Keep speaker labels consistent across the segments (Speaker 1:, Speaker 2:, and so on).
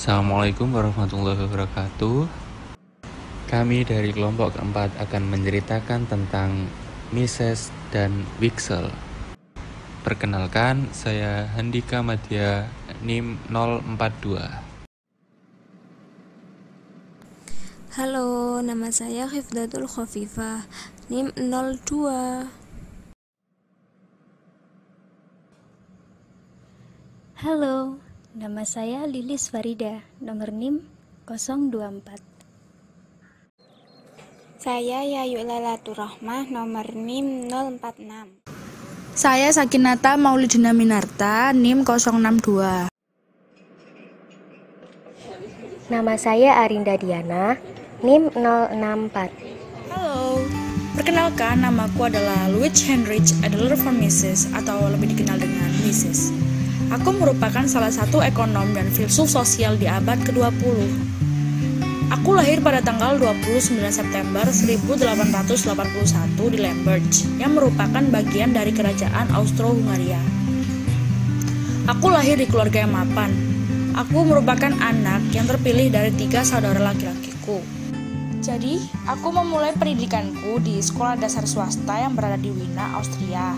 Speaker 1: Assalamualaikum warahmatullahi wabarakatuh. Kami dari kelompok keempat akan menceritakan tentang Mises dan Wixel. Perkenalkan, saya Handika Madya, NIM 042.
Speaker 2: Halo, nama saya Hifdatul Khofifah, NIM 02.
Speaker 3: Halo, nama saya Lilis Farida, nomor NIM 024.
Speaker 4: Saya Yayu Lailatul Rahmah, nomor NIM 046.
Speaker 5: Saya Sakinata Maulidina Minarta, NIM 062.
Speaker 6: Nama saya Arinda Diana, NIM 064.
Speaker 5: Halo, perkenalkan namaku adalah Louis Heinrich Adler von Mises atau lebih dikenal dengan Mises. Aku merupakan salah satu ekonom dan filsuf sosial di abad ke-20. Aku lahir pada tanggal 29 September 1881 di Lemberg, yang merupakan bagian dari kerajaan Austro-Hungaria. Aku lahir di keluarga yang mapan. Aku merupakan anak yang terpilih dari 3 saudara laki-lakiku. Jadi, aku memulai pendidikanku di sekolah dasar swasta yang berada di Wina, Austria.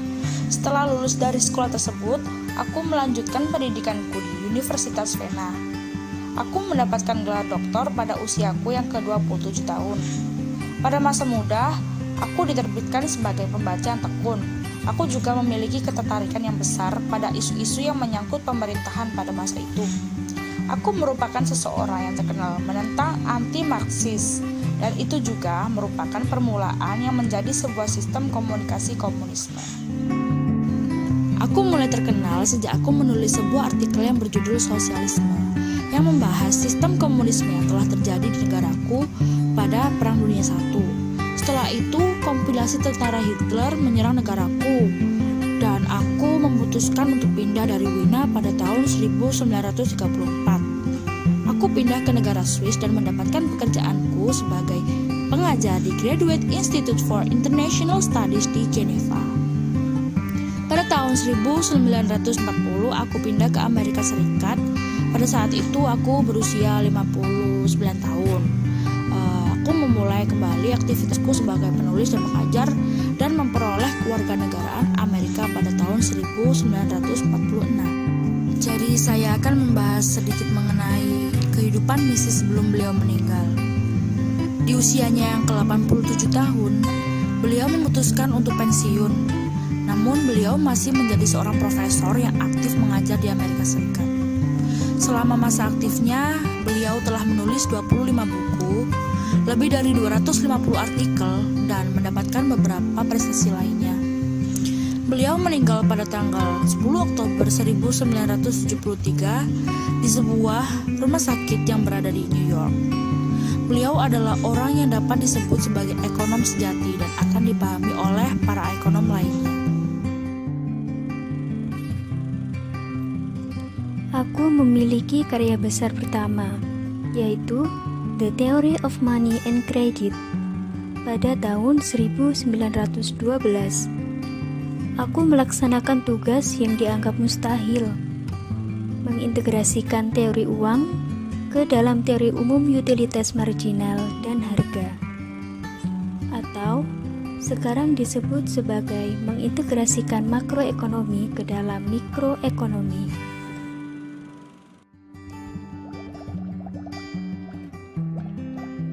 Speaker 5: Setelah lulus dari sekolah tersebut, aku melanjutkan pendidikanku di Universitas Vienna. Aku mendapatkan gelar doktor pada usiaku yang ke-27 tahun. Pada masa muda, aku diterbitkan sebagai pembaca yang tekun. Aku juga memiliki ketertarikan yang besar pada isu-isu yang menyangkut pemerintahan pada masa itu. Aku merupakan seseorang yang terkenal menentang anti-Marxis, dan itu juga merupakan permulaan yang menjadi sebuah sistem komunikasi komunisme. Aku mulai terkenal sejak aku menulis sebuah artikel yang berjudul Sosialisme, yang membahas sistem komunisme yang telah terjadi di negaraku pada Perang Dunia I. Setelah itu, kompilasi tentara Hitler menyerang negaraku, dan aku memutuskan untuk pindah dari Wina pada tahun 1934. Aku pindah ke negara Swiss dan mendapatkan pekerjaanku sebagai pengajar di Graduate Institute for International Studies di Geneva. Pada tahun 1940, aku pindah ke Amerika Serikat. Pada saat itu, aku berusia 59 tahun. Aku memulai kembali aktivitasku sebagai penulis dan pengajar dan memperoleh kewarganegaraan Amerika pada tahun 1946. Jadi, saya akan membahas sedikit mengenai kehidupan Mises sebelum beliau meninggal. Di usianya yang ke-87 tahun, beliau memutuskan untuk pensiun. Namun beliau masih menjadi seorang profesor yang aktif mengajar di Amerika Serikat. Selama masa aktifnya, beliau telah menulis 25 buku, lebih dari 250 artikel, dan mendapatkan beberapa prestasi lainnya. Beliau meninggal pada tanggal 10 Oktober 1973 di sebuah rumah sakit yang berada di New York. Beliau adalah orang yang dapat disebut sebagai ekonom sejati dan akan dipahami oleh para ekonom lainnya.
Speaker 3: Aku memiliki karya besar pertama, yaitu The Theory of Money and Credit pada tahun 1912. Aku melaksanakan tugas yang dianggap mustahil, mengintegrasikan teori uang ke dalam teori umum utilitas marginal dan harga, atau sekarang disebut sebagai mengintegrasikan makroekonomi ke dalam mikroekonomi.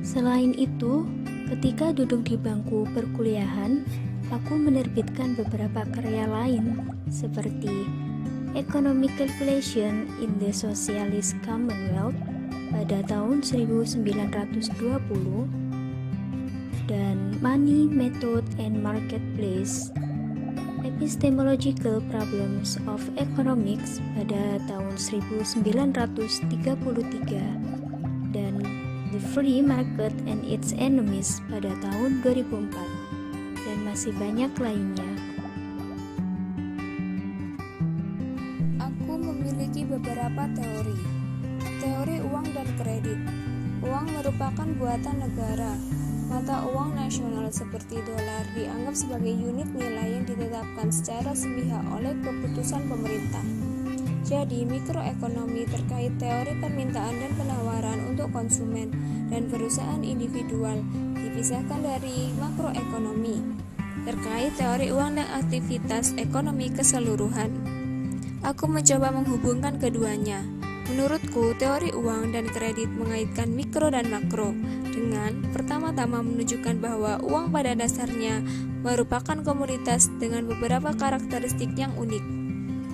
Speaker 3: Selain itu, ketika duduk di bangku perkuliahan, aku menerbitkan beberapa karya lain seperti Economic Calculation in the Socialist Commonwealth pada tahun 1920 dan Money, Method, and Marketplace, Epistemological Problems of Economics pada tahun 1933 dan The Free Market and Its Enemies pada tahun 2004, dan masih banyak lainnya.
Speaker 2: Aku memiliki beberapa teori. Teori uang dan kredit. Uang merupakan buatan negara. Mata uang nasional seperti dolar dianggap sebagai unit nilai yang ditetapkan secara sepihak oleh keputusan pemerintah. Jadi, mikroekonomi terkait teori permintaan dan penawaran untuk konsumen dan perusahaan individual dipisahkan dari makroekonomi terkait teori uang dan aktivitas ekonomi keseluruhan. Aku mencoba menghubungkan keduanya. Menurutku, teori uang dan kredit mengaitkan mikro dan makro dengan pertama-tama menunjukkan bahwa uang pada dasarnya merupakan komoditas dengan beberapa karakteristik yang unik.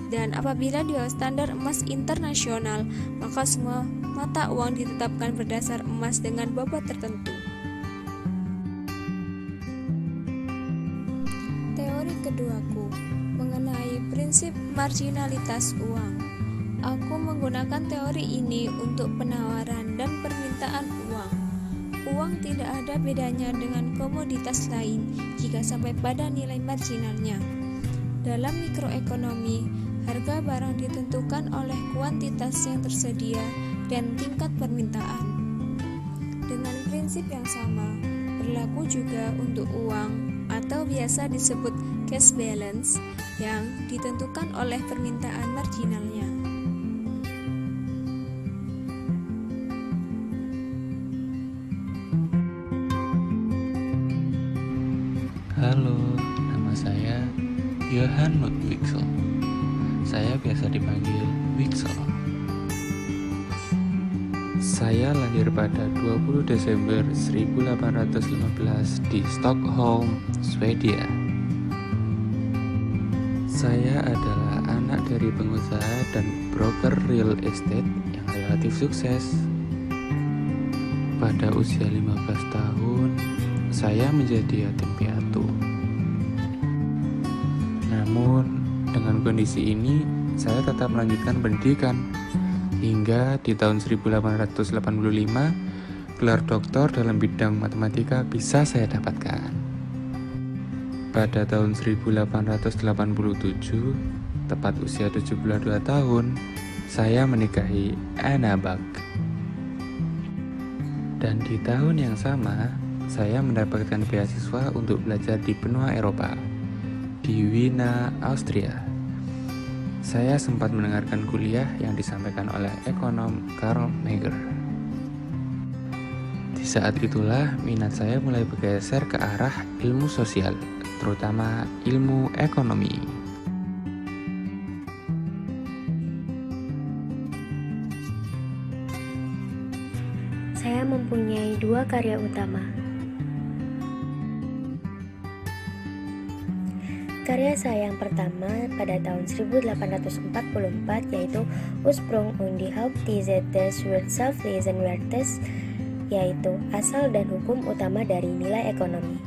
Speaker 2: Dan apabila dia standar emas internasional, maka semua mata uang ditetapkan berdasar emas dengan bobot tertentu. Teori keduaku mengenai prinsip marginalitas uang. Aku menggunakan teori ini untuk penawaran dan permintaan uang. Uang tidak ada bedanya dengan komoditas lain jika sampai pada nilai marginalnya. Dalam mikroekonomi, harga barang ditentukan oleh kuantitas yang tersedia dan tingkat permintaan. Dengan prinsip yang sama, berlaku juga untuk uang atau biasa disebut cash balance yang ditentukan oleh permintaan marginalnya.
Speaker 1: Halo, nama saya Johan Wiksel. Saya biasa dipanggil Wiksel. Saya lahir pada 20 Desember 1815 di Stockholm, Swedia. Saya adalah anak dari pengusaha dan broker real estate yang relatif sukses. Pada usia 15 tahun, saya menjadi yatim piatu. Namun, dengan kondisi ini, saya tetap melanjutkan pendidikan hingga di tahun 1885, gelar doktor dalam bidang matematika bisa saya dapatkan. Pada tahun 1887, tepat usia 72 tahun, saya menikahi Anna Bach. Dan di tahun yang sama, saya mendapatkan beasiswa untuk belajar di benua Eropa, di Wina, Austria. Saya sempat mendengarkan kuliah yang disampaikan oleh ekonom Karl Menger. Di saat itulah minat saya mulai bergeser ke arah ilmu sosial, terutama ilmu ekonomi.
Speaker 6: Saya mempunyai 2 karya utama. Karya saya yang pertama pada tahun 1844 yaitu Ursprung und die Hauptthese des Wirtschaftswesenwertes, yaitu asal dan hukum utama dari nilai ekonomi.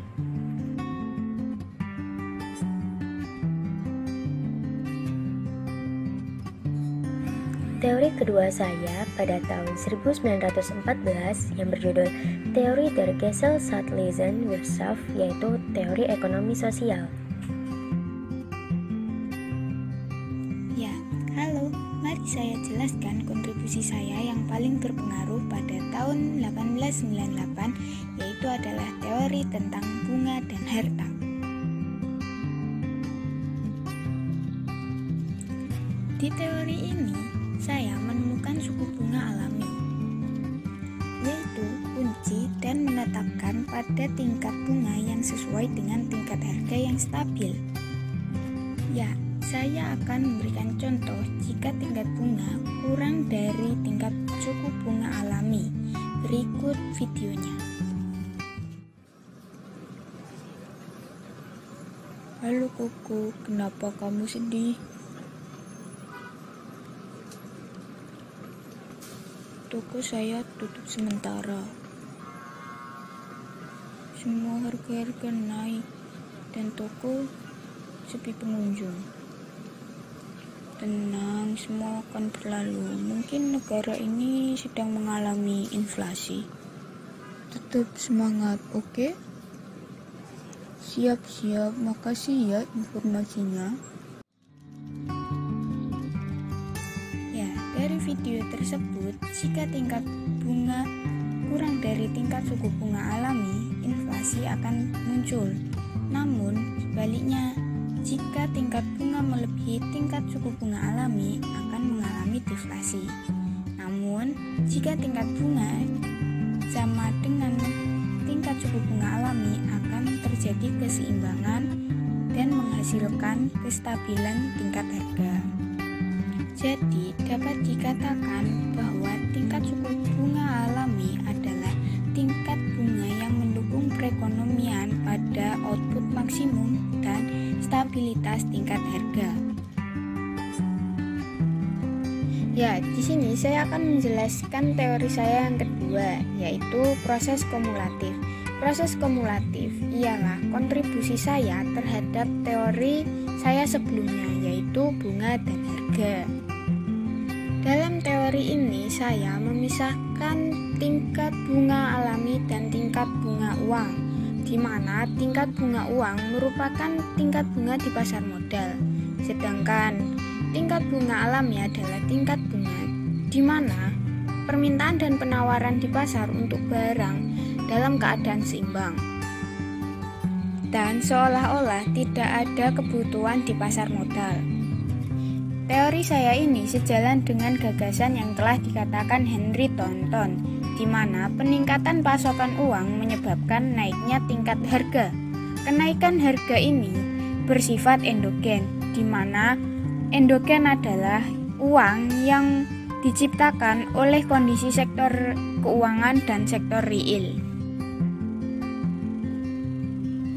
Speaker 6: Teori kedua saya pada tahun 1914 yang berjudul Teori der Gesellschaftlichen Wirtschaft, yaitu teori ekonomi sosial.
Speaker 4: Mari saya jelaskan kontribusi saya yang paling berpengaruh pada tahun 1898, yaitu adalah teori tentang bunga dan harta. Di teori ini, saya menemukan suku bunga alami, yaitu kunci dan menetapkan pada tingkat bunga yang sesuai dengan tingkat harga yang stabil. Ya, saya akan memberikan contoh jika tingkat bunga kurang dari tingkat suku bunga alami. Berikut videonya. Halo Koko, kenapa kamu sedih? Toko saya tutup sementara. Semua harga-harga naik dan toko sepi pengunjung. Tenang, semua akan berlalu. Mungkin negara ini sedang mengalami inflasi. Tetap semangat, oke? Siap-siap, makasih ya informasinya. Ya, dari video tersebut, jika tingkat bunga kurang dari tingkat suku bunga alami, inflasi akan muncul. Namun, sebaliknya, jika tingkat bunga melebihi tingkat suku bunga alami, akan akan mengalami deflasi. Namun, jika tingkat bunga sama dengan tingkat suku bunga alami akan terjadi keseimbangan dan menghasilkan kestabilan tingkat harga. Jadi, dapat dikatakan bahwa tingkat suku bunga alami adalah tingkat bunga yang mendukung perekonomian pada output maksimum dan stabilitas tingkat harga. Ya, di sini saya akan menjelaskan teori saya yang kedua, yaitu proses kumulatif. Proses kumulatif ialah kontribusi saya terhadap teori saya sebelumnya, yaitu bunga dan harga. Dalam teori ini, saya memisahkan tingkat bunga alami dan tingkat bunga uang, di mana tingkat bunga uang merupakan tingkat bunga di pasar modal, sedangkan tingkat bunga alami adalah tingkat bunga di mana permintaan dan penawaran di pasar untuk barang dalam keadaan seimbang. Dan seolah-olah tidak ada kebutuhan di pasar modal. Teori saya ini sejalan dengan gagasan yang telah dikatakan Henry Thornton, di mana peningkatan pasokan uang menyebabkan naiknya tingkat harga. Kenaikan harga ini bersifat endogen, di mana endogen adalah uang yang diciptakan oleh kondisi sektor keuangan dan sektor real.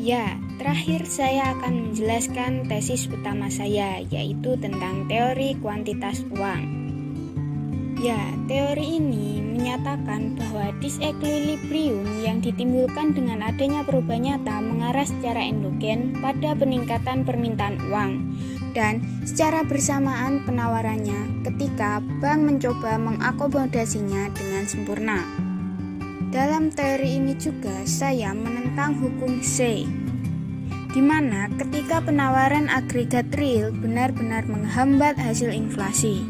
Speaker 4: Ya, terakhir saya akan menjelaskan tesis utama saya, yaitu tentang teori kuantitas uang. Ya, teori ini menyatakan bahwa disequilibrium yang ditimbulkan dengan adanya perubahan nyata mengarah secara endogen pada peningkatan permintaan uang dan secara bersamaan penawarannya ketika bank mencoba mengakomodasinya dengan sempurna. Dalam teori ini juga saya menentang hukum C, di mana ketika penawaran agregat real benar-benar menghambat hasil inflasi.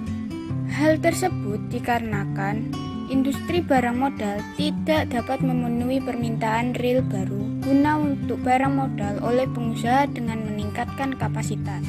Speaker 4: Hal tersebut dikarenakan industri barang modal tidak dapat memenuhi permintaan real baru guna untuk barang modal oleh pengusaha dengan meningkatkan kapasitas.